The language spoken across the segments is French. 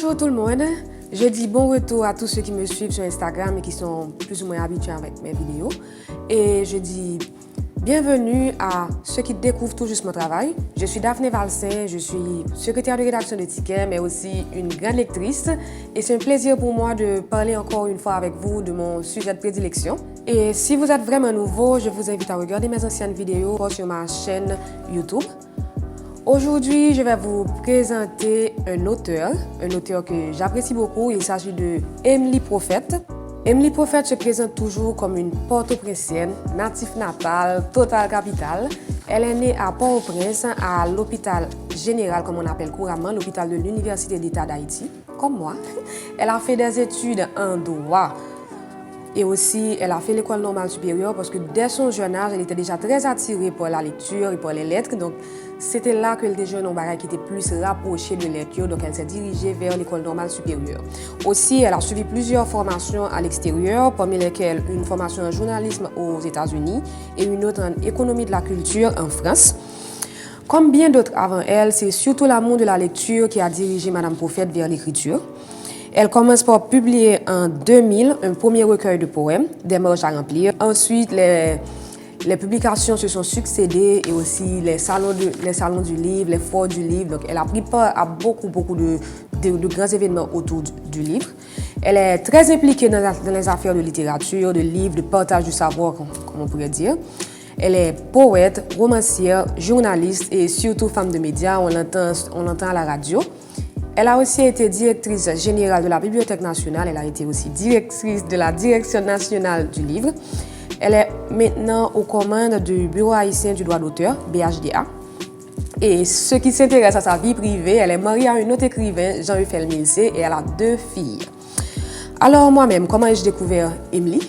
Bonjour tout le monde, je dis bon retour à tous ceux qui me suivent sur Instagram et qui sont plus ou moins habitués avec mes vidéos. Et je dis bienvenue à ceux qui découvrent tout juste mon travail. Je suis Daphné Valsin, je suis secrétaire de rédaction de Ticket, mais aussi une grande lectrice. Et c'est un plaisir pour moi de parler encore une fois avec vous de mon sujet de prédilection. Et si vous êtes vraiment nouveau, je vous invite à regarder mes anciennes vidéos sur ma chaîne YouTube. Aujourd'hui, je vais vous présenter un auteur que j'apprécie beaucoup. Il s'agit de Emily Prophète. Emily Prophète se présente toujours comme une Port-au-Prince-ienne, natif natal, total capitale. Elle est née à Port-au-Prince, à l'hôpital général, comme on appelle couramment, l'hôpital de l'Université d'État d'Haïti, comme moi. Elle a fait des études en droit. Et aussi, elle a fait l'école normale supérieure parce que dès son jeune âge, elle était déjà très attirée par la lecture et par les lettres. Donc, c'était là qu'elle était jeune en bagage qui était plus rapprochée de lecture. Donc, elle s'est dirigée vers l'école normale supérieure. Aussi, elle a suivi plusieurs formations à l'extérieur, parmi lesquelles une formation en journalisme aux États-Unis et une autre en économie de la culture en France. Comme bien d'autres avant elle, c'est surtout l'amour de la lecture qui a dirigé Madame Prophète vers l'écriture. Elle commence par publier en 2000 un premier recueil de poèmes, Des marges à remplir. Ensuite, les publications se sont succédées et aussi les salons du livre, les forts du livre. Donc, elle a pris part à beaucoup de grands événements autour du livre. Elle est très impliquée dans les affaires de littérature, de livres, de partage du savoir, comme on pourrait dire. Elle est poète, romancière, journaliste et surtout femme de médias. On l'entend à la radio. Elle a aussi été directrice générale de la Bibliothèque nationale. Elle a été aussi directrice de la Direction nationale du livre. Elle est maintenant aux commandes du Bureau haïtien du droit d'auteur, BHDA. Et ceux qui s'intéressent à sa vie privée, elle est mariée à un autre écrivain, Jean-Euphel Milsé, et elle a 2 filles. Alors moi-même, comment ai-je découvert Emily?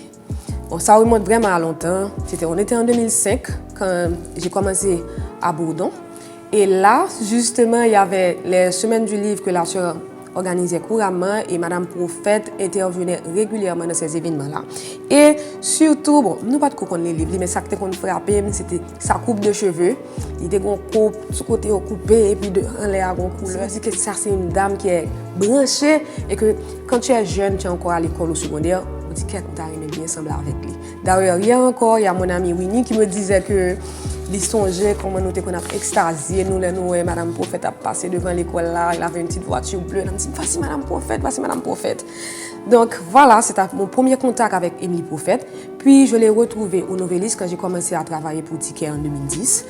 Bon, ça remonte vraiment à longtemps. On était en 2005 quand j'ai commencé à Bourdon. Et là, justement, il y avait les semaines du livre que la sœur organisait couramment et Madame Prophète intervenait régulièrement dans ces événements-là. Et surtout, bon, nous pas de quoi les livres, mais ça qui qu'on frappait, c'était sa coupe de cheveux. Il était une coupe, ce côté coupé et puis en l'air à couleur. Ça veut dire que ça, c'est une dame qui est branchée et que quand tu es jeune, tu es encore à l'école ou secondaire, on dit qu'elle t'a bien semblé avec lui. D'ailleurs, il y a mon ami Winnie qui me disait que il songeait comment nous étions extasiés, nous Madame Prophète a passé devant l'école là, il avait une petite voiture bleue, elle m'a dit voici Madame Prophète. Donc voilà, c'était mon premier contact avec Emily Prophète. Puis je l'ai retrouvée au Novelis quand j'ai commencé à travailler pour Ticket en 2010.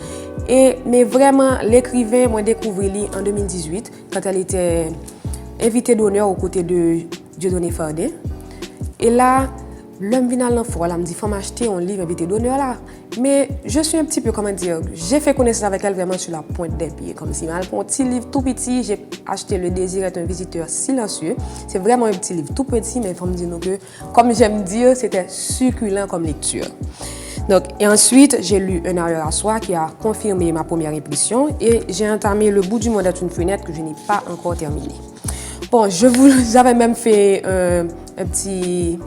Mais vraiment, l'écrivain m'a découvert en 2018 quand elle était invitée d'honneur aux côtés de Dieudonné Fardin. Et là, l'homme vient à l'enfant, elle me dit, il faut m'acheter un livre invité d'honneur là. Mais je suis un petit peu, j'ai fait connaissance avec elle vraiment sur la pointe des pieds. Comme si elle prend un petit livre tout petit, j'ai acheté Le désir est un visiteur silencieux. C'est vraiment un petit livre tout petit, mais il faut me dire que, comme j'aime dire, c'était succulent comme lecture. Donc, et ensuite, j'ai lu Un arrière à soi qui a confirmé ma première impression et j'ai entamé Le bout du monde est une fenêtre que je n'ai pas encore terminé. Bon, j'avais même fait un petit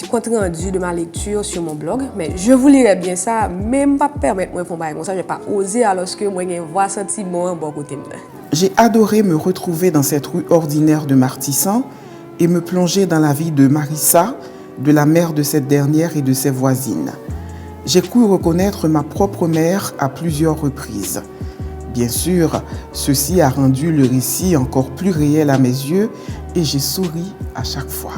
compte rendu de ma lecture sur mon blog, mais je vous lirai bien ça, même pas permettre moi de faire comme ça, je vais pas oser alors que moi j'ai un sentiment en bon côté. J'ai adoré me retrouver dans cette rue ordinaire de Martissan et me plonger dans la vie de Marissa, de la mère de cette dernière et de ses voisines. J'ai cru reconnaître ma propre mère à plusieurs reprises. Bien sûr, ceci a rendu le récit encore plus réel à mes yeux et j'ai souri à chaque fois.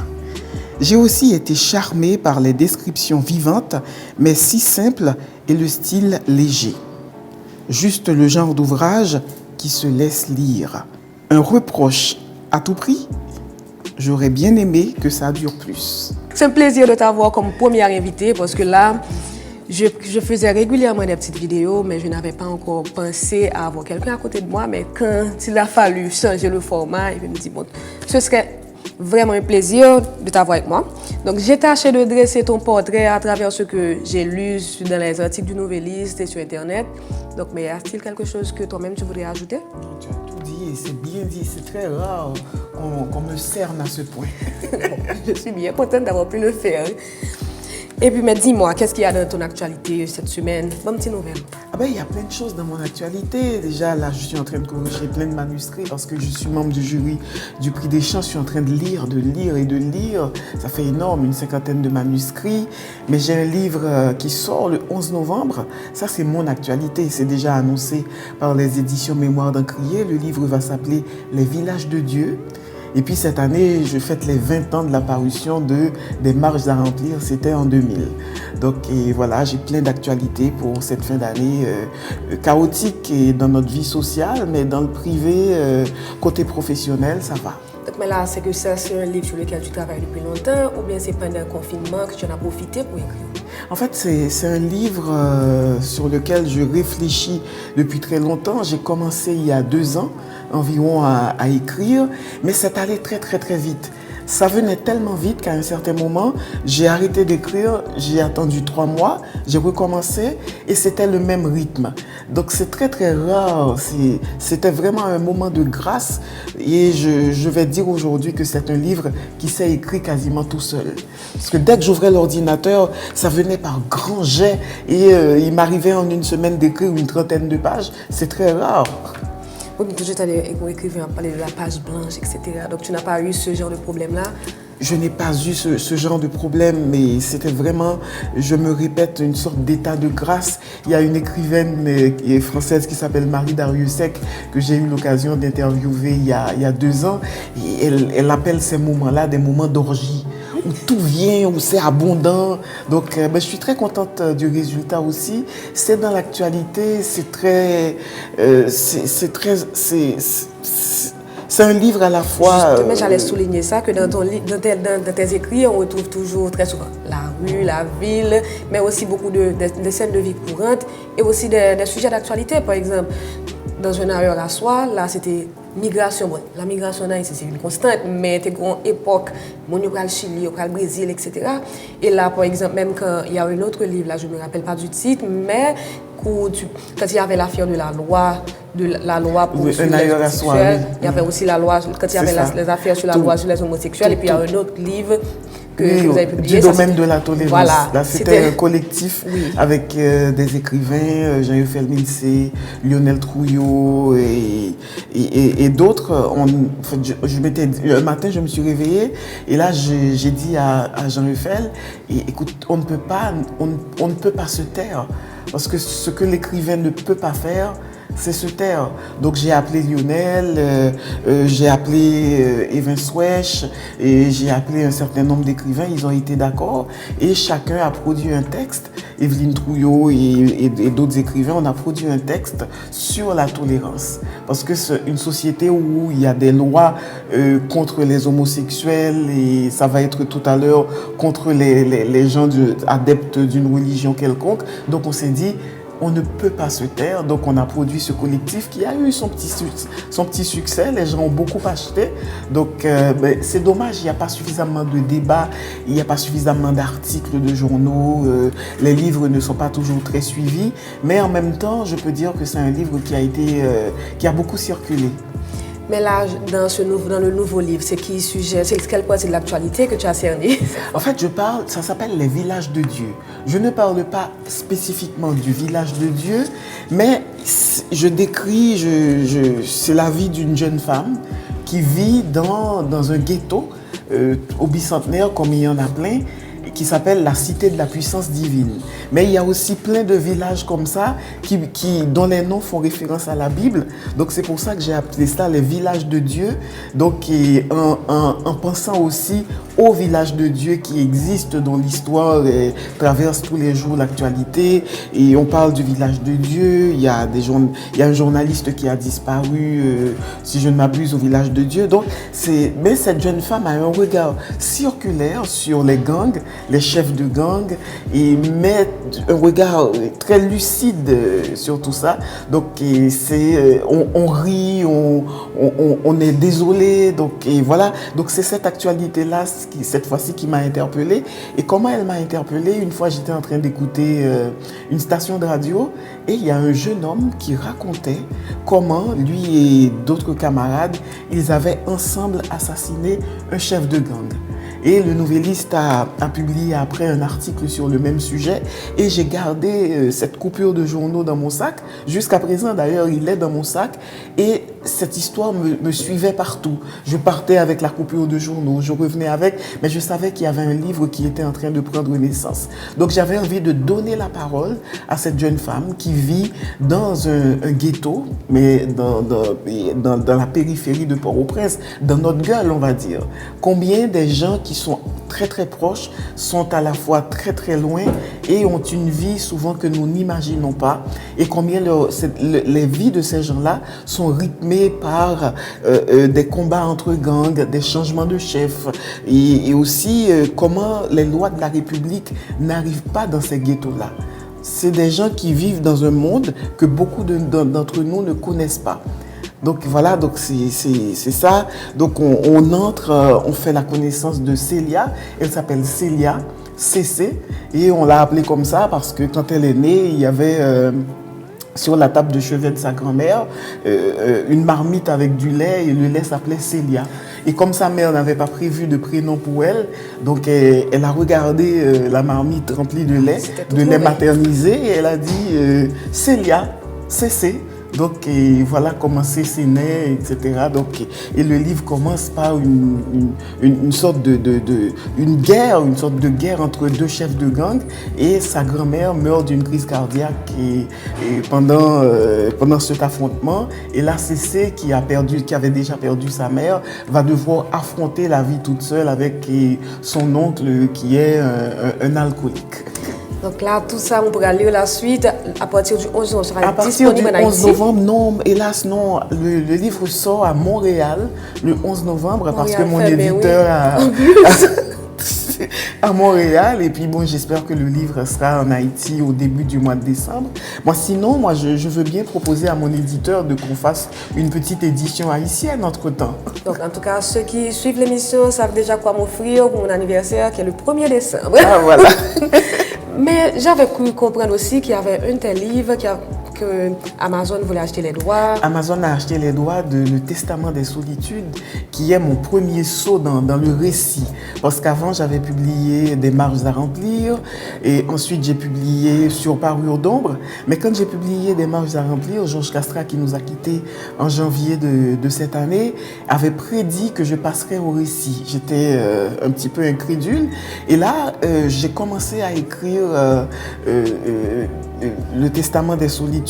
J'ai aussi été charmée par les descriptions vivantes, mais si simples et le style léger. Juste le genre d'ouvrage qui se laisse lire. Un reproche à tout prix? J'aurais bien aimé que ça dure plus. C'est un plaisir de t'avoir comme première invitée parce que là, je faisais régulièrement des petites vidéos, mais je n'avais pas encore pensé à avoir quelqu'un à côté de moi. Mais quand il a fallu changer le format, il me dit, bon, ce serait vraiment un plaisir de t'avoir avec moi. Donc, j'ai tâché de dresser ton portrait à travers ce que j'ai lu dans les articles du Noveliste et sur Internet. Donc, mais y a-t-il quelque chose que toi-même tu voudrais ajouter? Non, tu as tout dit et c'est bien dit. C'est très rare qu'on me cerne à ce point. Je suis bien contente d'avoir pu le faire. Et puis, mais dis-moi, qu'est-ce qu'il y a dans ton actualité cette semaine? Bonne petite nouvelle. Ah ben, il y a plein de choses dans mon actualité. Déjà, là, je suis en train de corriger plein de manuscrits parce que je suis membre du jury du prix des champs. Je suis en train de lire et de lire. Ça fait énorme, une 50aine de manuscrits. Mais j'ai un livre qui sort le 11 novembre. Ça, c'est mon actualité. C'est déjà annoncé par les éditions Mémoire d'Encrier. Le livre va s'appeler Les villages de Dieu. Et puis cette année, je fête les 20 ans de la parution des marges à remplir, c'était en 2000. Donc et voilà, j'ai plein d'actualités pour cette fin d'année chaotique et dans notre vie sociale, mais dans le privé, côté professionnel, ça va. Donc, mais là, c'est que ça, c'est un livre sur lequel tu travailles depuis longtemps ou bien c'est pendant le confinement que tu en as profité pour écrire? En fait, c'est un livre sur lequel je réfléchis depuis très longtemps. J'ai commencé il y a 2 ans environ à écrire, mais c'est allé très très très vite. Ça venait tellement vite qu'à un certain moment, j'ai arrêté d'écrire, j'ai attendu 3 mois, j'ai recommencé et c'était le même rythme. Donc c'est très très rare, c'était vraiment un moment de grâce et je vais dire aujourd'hui que c'est un livre qui s'est écrit quasiment tout seul. Parce que dès que j'ouvrais l'ordinateur, ça venait par grands jets et il m'arrivait en une semaine d'écrire une 30aine de pages, c'est très rare. Oui, mais toujours, tu as écrivain à parler de la page blanche, etc. Donc, tu n'as pas eu ce genre de problème-là? Je n'ai pas eu ce genre de problème, mais c'était vraiment, je me répète, une sorte d'état de grâce. Il y a une écrivaine française qui s'appelle Marie Dariussec, que j'ai eu l'occasion d'interviewer il y a 2 ans. Et elle appelle ces moments-là des moments d'orgie, où tout vient, où c'est abondant. Donc, je suis très contente du résultat aussi. C'est dans l'actualité, c'est un livre à la fois... Justement, j'allais souligner ça, que dans tes écrits, on retrouve toujours très souvent la rue, la ville, mais aussi beaucoup de scènes de vie courantes et aussi des sujets d'actualité. Par exemple, dans Un ailleurs à soi, là, c'était migration. Bon, la migration, c'est une constante, mais c'était une époque, on y a le Chili, on y a le Brésil, etc. Et là, par exemple, même quand il y a un autre livre, là, je ne me rappelle pas du titre, mais quand il y avait l'affaire de la loi pour Un ailleurs à soi, oui. Il y avait aussi la loi, quand il y avait les affaires sur la loi sur les homosexuels, et puis il y a un autre livre que vous avez publié. Du domaine de la tolérance. Voilà, là, c'était un collectif avec des écrivains, Jean-Eufel Milsé, Lionel Trouillot et d'autres. Un matin, je me suis réveillée et là, j'ai dit à Jean-Eufel, écoute, on ne peut pas se taire. Parce que ce que l'écrivain ne peut pas faire, c'est se taire. Donc j'ai appelé Lionel, j'ai appelé Evin Swesh et j'ai appelé un certain nombre d'écrivains, ils ont été d'accord et chacun a produit un texte. Evelyne Trouillot et d'autres écrivains, on a produit un texte sur la tolérance. Parce que c'est une société où il y a des lois contre les homosexuels et ça va être tout à l'heure contre les gens adeptes d'une religion quelconque. Donc on s'est dit, on ne peut pas se taire, donc on a produit ce collectif qui a eu son petit succès, les gens ont beaucoup acheté, donc c'est dommage, il n'y a pas suffisamment de débats, il n'y a pas suffisamment d'articles de journaux, les livres ne sont pas toujours très suivis, mais en même temps, je peux dire que c'est un livre qui a beaucoup circulé. Mais là, dans le nouveau livre, c'est quelle partie de l'actualité que tu as cerné? En fait, ça s'appelle Les villages de Dieu. Je ne parle pas spécifiquement du village de Dieu, mais je décris, c'est la vie d'une jeune femme qui vit dans un ghetto au bicentenaire, comme il y en a plein, qui s'appelle la Cité de la Puissance Divine. Mais il y a aussi plein de villages comme ça dont les noms font référence à la Bible. Donc c'est pour ça que j'ai appelé ça les villages de Dieu. Donc en pensant aussi aux villages de Dieu qui existent dans l'histoire et traversent tous les jours l'actualité. Et on parle du village de Dieu. Il y a un journaliste qui a disparu, si je ne m'abuse, au village de Dieu. Donc mais cette jeune femme a un regard circulaire sur les gangs, les chefs de gang, et met un regard très lucide sur tout ça. Donc on rit, on est désolé. Donc et voilà. Donc c'est cette actualité-là, cette fois-ci, qui m'a interpellée. Et comment elle m'a interpellée? Une fois, j'étais en train d'écouter une station de radio et il y a un jeune homme qui racontait comment lui et d'autres camarades, ils avaient ensemble assassiné un chef de gang. Et le Nouvelliste a publié après un article sur le même sujet. Et j'ai gardé cette coupure de journaux dans mon sac. Jusqu'à présent, d'ailleurs, il est dans mon sac. Et cette histoire me suivait partout. Je partais avec la coupure de journaux, je revenais avec, mais je savais qu'il y avait un livre qui était en train de prendre naissance. Donc j'avais envie de donner la parole à cette jeune femme qui vit dans un ghetto, mais dans la périphérie de Port-au-Prince, dans notre gueule, on va dire. Combien des gens qui sont très très proches sont à la fois très très loin et ont une vie souvent que nous n'imaginons pas, et combien les vies de ces gens-là sont rythmées par des combats entre gangs, des changements de chefs, et aussi comment les lois de la République n'arrivent pas dans ces ghettos-là. C'est des gens qui vivent dans un monde que beaucoup d'entre nous ne connaissent pas. Donc voilà, donc c'est ça. Donc on entre, on fait la connaissance de Célia. Elle s'appelle Célia, CC, et on l'a appelée comme ça parce que quand elle est née, il y avait sur la table de chevet de sa grand-mère une marmite avec du lait, et le lait s'appelait Célia. Et comme sa mère n'avait pas prévu de prénom pour elle, donc elle a regardé la marmite remplie de lait maternisé, et elle a dit Célia, CC. Donc voilà comment c'est né, etc. Donc, et le livre commence par une sorte une sorte de guerre entre deux chefs de gang, et sa grand-mère meurt d'une crise cardiaque et pendant cet affrontement. Et là, CC, qui avait déjà perdu sa mère, va devoir affronter la vie toute seule avec son oncle qui est un alcoolique. Donc là, tout ça, on pourra lire la suite à partir du 11 novembre. À partir du 11 novembre, non, hélas, non. Le livre sort à Montréal le 11 novembre parce que mon éditeur à Montréal. Et puis bon, j'espère que le livre sera en Haïti au début du mois de décembre. Sinon, je veux bien proposer à mon éditeur de qu'on fasse une petite édition haïtienne entre-temps. Donc en tout cas, ceux qui suivent l'émission savent déjà quoi m'offrir pour mon anniversaire qui est le 1er décembre. Ah voilà. Mais j'avais cru comprendre aussi qu'il y avait un tel livre que Amazon voulait acheter les droits. Amazon a acheté les droits de Le Testament des Solitudes, qui est mon premier saut dans le récit. Parce qu'avant, j'avais publié Des marges à remplir, et ensuite j'ai publié Sur parure d'ombre. Mais quand j'ai publié Des marges à remplir, Georges Castra, qui nous a quittés en janvier de cette année, avait prédit que je passerais au récit. J'étais un petit peu incrédule. Et là, j'ai commencé à écrire Le Testament des Solitudes.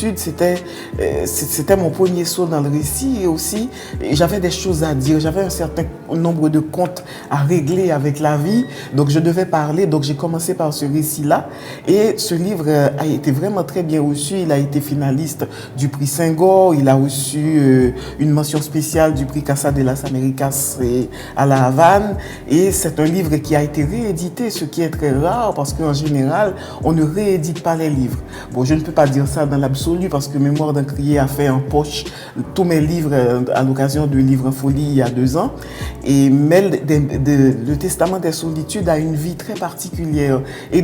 C'était mon premier saut dans le récit, et aussi j'avais des choses à dire, j'avais un certain nombre de comptes à régler avec la vie, donc je devais parler. Donc j'ai commencé par ce récit-là, et ce livre a été vraiment très bien reçu. Il a été finaliste du prix Senghor, il a reçu une mention spéciale du prix Casa de las Américas à La Havane, et c'est un livre qui a été réédité, ce qui est très rare parce qu'en général on ne réédite pas les livres. Bon, je ne peux pas dire ça dans l'absolu parce que Mémoire d'un crier a fait en poche tous mes livres à l'occasion de Livre en folie il y a 2 ans. Mais le Testament des Solitudes a une vie très particulière. Et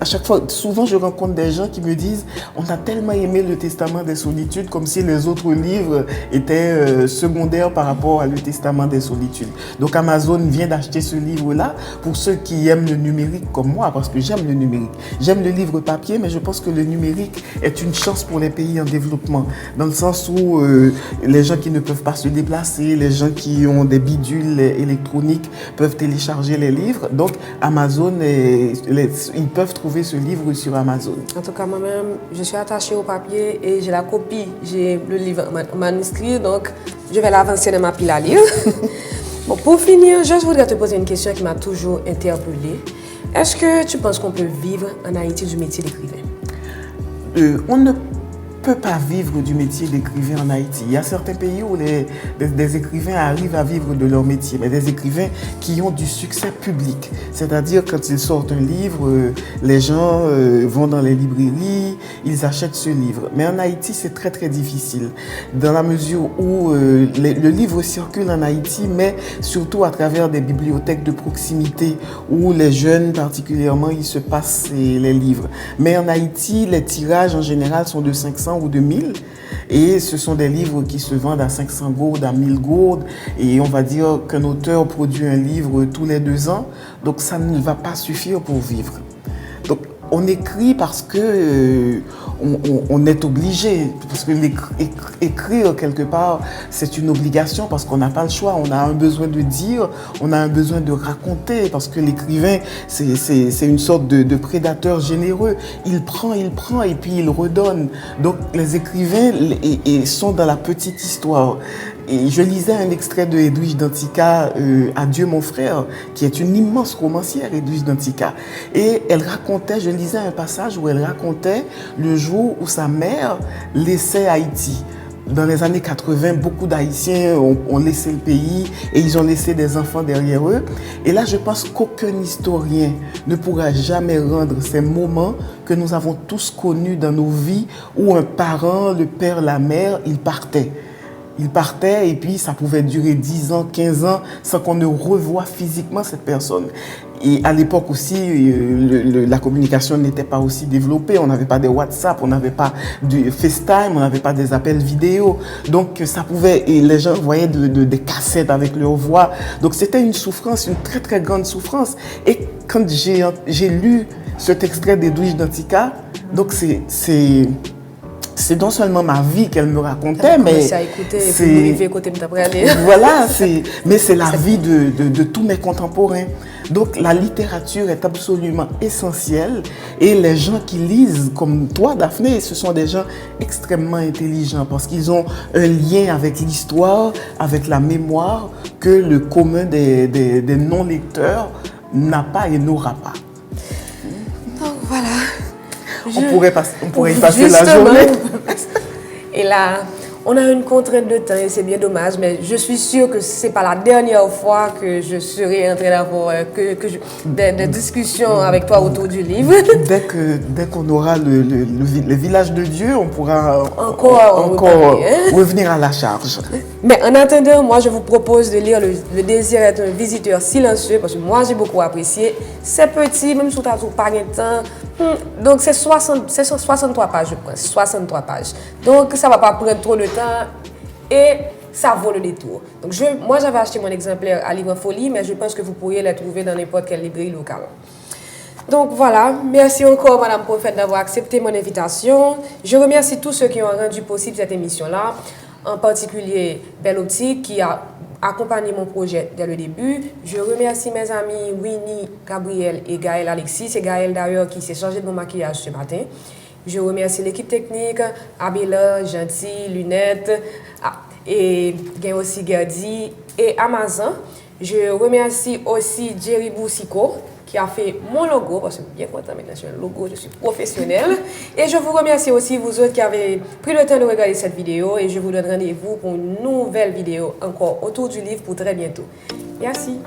à chaque fois, souvent je rencontre des gens qui me disent « On a tellement aimé le Testament des Solitudes » comme si les autres livres étaient secondaires par rapport à le Testament des Solitudes. Donc Amazon vient d'acheter ce livre-là pour ceux qui aiment le numérique comme moi, parce que j'aime le numérique. J'aime le livre papier, mais je pense que le numérique est une chance pour les pays en développement, dans le sens où les gens qui ne peuvent pas se déplacer, les gens qui ont des bidules électroniques peuvent télécharger les livres. Donc Amazon, ils peuvent trouver ce livre sur Amazon. En tout cas, moi-même, je suis attachée au papier et j'ai la copie, j'ai le livre manuscrit, donc je vais l'avancer dans ma pile à lire. Bon, pour finir, je voudrais te poser une question qui m'a toujours interpellée. Est-ce que tu penses qu'on peut vivre en Haïti du métier d'écrivain? On ne peut pas vivre du métier d'écrivain en Haïti. Il y a certains pays où des écrivains arrivent à vivre de leur métier, mais des écrivains qui ont du succès public. C'est-à-dire quand ils sortent un livre, les gens vont dans les librairies, ils achètent ce livre. Mais en Haïti, c'est très très difficile, dans la mesure où le livre circule en Haïti, mais surtout à travers des bibliothèques de proximité où les jeunes particulièrement, ils se passent les livres. Mais en Haïti, les tirages en général sont de 500 500 ou de 1000. Et ce sont des livres qui se vendent à 500 gourdes, à 1000 gourdes. Et on va dire qu'un auteur produit un livre tous les 2 ans. Donc ça ne va pas suffire pour vivre. Donc on écrit parce que on est obligé, parce que écrire quelque part, c'est une obligation parce qu'on n'a pas le choix. On a un besoin de dire, on a un besoin de raconter, parce que l'écrivain, c'est une sorte de prédateur généreux. Il prend et puis il redonne. Donc les écrivains sont dans la petite histoire. Et je lisais un extrait de Edwige Danticat, Adieu mon frère, qui est une immense romancière, Edwige Danticat. Et elle racontait, je lisais un passage où elle racontait le jour où sa mère laissait Haïti. Dans les années 80, beaucoup d'Haïtiens ont laissé le pays et ils ont laissé des enfants derrière eux. Et là, je pense qu'aucun historien ne pourra jamais rendre ces moments que nous avons tous connus dans nos vies où un parent, le père, la mère, ils partaient. Il partait et puis ça pouvait durer 10 ans, 15 ans sans qu'on ne revoie physiquement cette personne. Et à l'époque aussi, la communication n'était pas aussi développée. On n'avait pas de WhatsApp, on n'avait pas de FaceTime, on n'avait pas des appels vidéo. Donc ça pouvait, et les gens voyaient des cassettes avec leur voix. Donc c'était une souffrance, une très très grande souffrance. Et quand j'ai lu cet extrait d'Edwige Danticat, donc c'est non seulement ma vie qu'elle me racontait, mais voilà, mais c'est la vie de tous mes contemporains. Donc la littérature est absolument essentielle et les gens qui lisent comme toi, Daphné, ce sont des gens extrêmement intelligents parce qu'ils ont un lien avec l'histoire, avec la mémoire que le commun des non-lecteurs n'a pas et n'aura pas. Donc voilà. On pourrait y passer la journée. Et là, on a une contrainte de temps et c'est bien dommage, mais je suis sûre que ce n'est pas la dernière fois que je serai en train d'avoir des discussions avec toi autour du livre. Dès qu'on aura le village de Dieu, on pourra encore revenir à la charge. Mais en attendant, moi je vous propose de lire Le désir est un visiteur silencieux parce que moi j'ai beaucoup apprécié. C'est petit, même si tu n'as pas de temps. Donc c'est 63 pages, je pense. 63 pages. Donc ça ne va pas prendre trop de temps et ça vaut le détour. Donc moi j'avais acheté mon exemplaire à Livre Folie, mais je pense que vous pourriez le trouver dans n'importe quelle librairie locale. Donc voilà, merci encore Madame Prophète d'avoir accepté mon invitation. Je remercie tous ceux qui ont rendu possible cette émission-là, en particulier Belle Optique qui a accompagné mon projet dès le début. Je remercie mes amis Winnie, Gabriel et Gaël Alexis. C'est Gaël d'ailleurs qui s'est chargé de mon maquillage ce matin. Je remercie l'équipe technique, Abela, Gentil, Lunettes, et aussi Gardi et Amazon. Je remercie aussi Jerry Boussico qui a fait mon logo, parce que je suis bien content maintenant, c'est un logo, je suis professionnelle. Et je vous remercie aussi, vous autres qui avez pris le temps de regarder cette vidéo, et je vous donne rendez-vous pour une nouvelle vidéo encore autour du livre pour très bientôt. Merci.